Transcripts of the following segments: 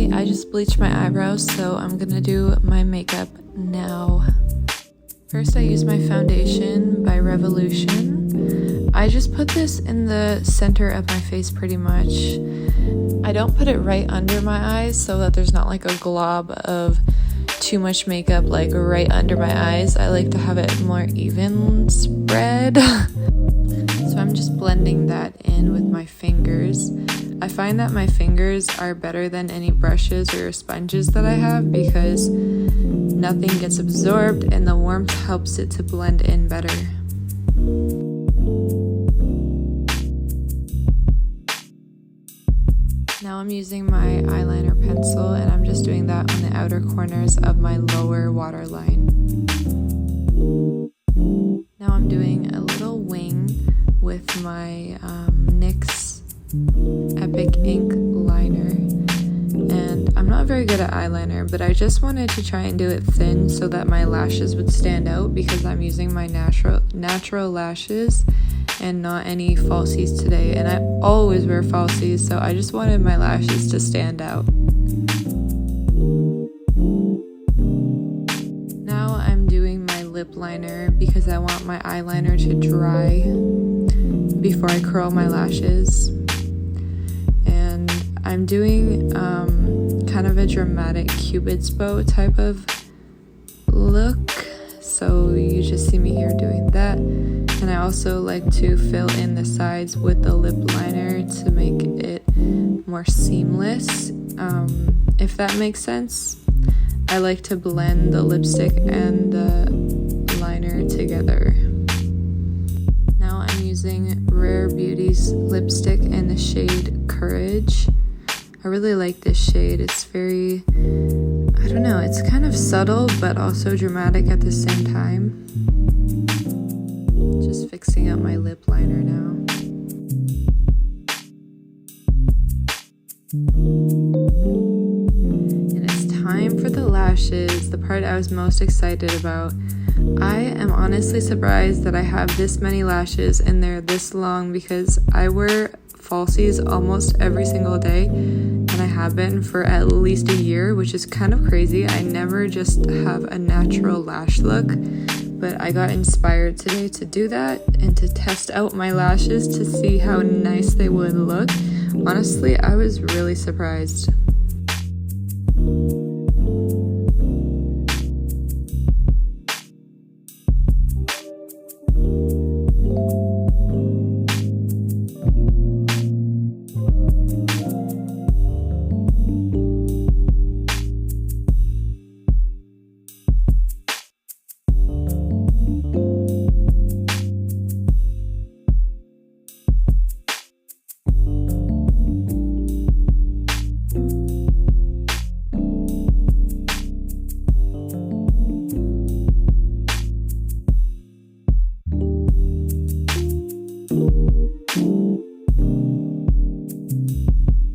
Alright, I just bleached my eyebrows, so I'm gonna do my makeup now. First, I use my foundation by Revolution. I just put this in the center of my face pretty much. I don't put it right under my eyes so that there's not like a glob of too much makeup like right under my eyes. I like to have it more even spread. So I'm just blending that in with my fingers. I find that my fingers are better than any brushes or sponges that I have because nothing gets absorbed and the warmth helps it to blend in better. Now I'm using my eyeliner pencil and I'm just doing that on the outer corners of my lower waterline. Now I'm doing a little wing with my NYX Epic Ink liner, and I'm not very good at eyeliner, but I just wanted to try and do it thin so that my lashes would stand out because I'm using my natural lashes and not any falsies today, and I always wear falsies, so I just wanted my lashes to stand out. Now I'm doing my lip liner because I want my eyeliner to dry before I curl my lashes. And I'm doing kind of a dramatic Cupid's bow type of look, so you just see me here doing that. And I also like to fill in the sides with the lip liner to make it more seamless, if that makes sense. I like to blend the lipstick and the liner together. Now I'm using Rare Beauty's lipstick in the shade Courage. I really like this shade. It's very, I don't know, it's kind of subtle but also dramatic at the same time. Just fixing up my lip liner now. And it's time for the lashes, the part I was most excited about. I am honestly surprised that I have this many lashes and they're this long because I wear falsies almost every single day and I have been for at least a year, which is kind of crazy. I never just have a natural lash look, but I got inspired today to do that and to test out my lashes to see how nice they would look. Honestly, I was really surprised.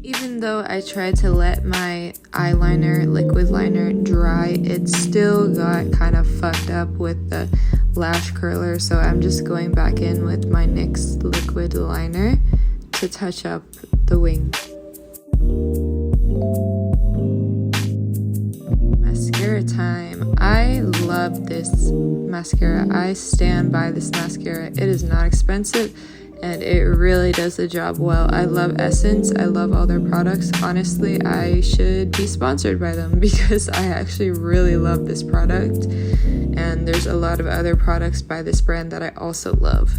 Even though I tried to let my eyeliner, liquid liner, dry, it still got kind of fucked up with the lash curler, so I'm just going back in with my NYX liquid liner to touch up the wing. Mascara time. I love this mascara. I stand by this mascara. It is not expensive and it really does the job well. I love Essence. I love all their products. Honestly, I should be sponsored by them because I actually really love this product. And there's a lot of other products by this brand that I also love.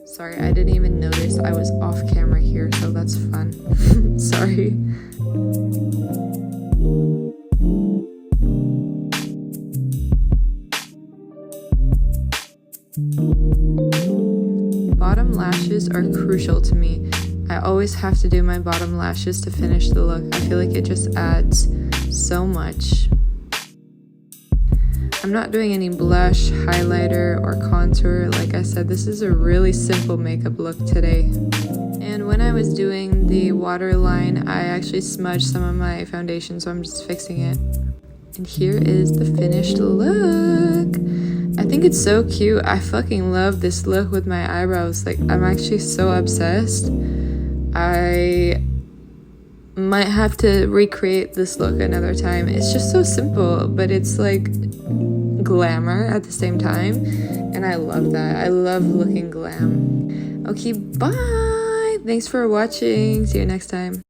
Sorry, I didn't even notice I was off camera here, so that's fun. Sorry. Bottom lashes are crucial to me. I always have to do my bottom lashes to finish the look. I feel like it just adds so much. I'm not doing any blush, highlighter, or contour. Like I said, this is a really simple makeup look today. And when I was doing the waterline, I actually smudged some of my foundation, so I'm just fixing it. And here is the finished look. I think it's so cute. I fucking love this look with my eyebrows. Like, I'm actually so obsessed. I might have to recreate this look another time. It's just so simple, but it's like glamour at the same time, and I love that. I love looking glam. Okay, bye. Thanks for watching. See you next time.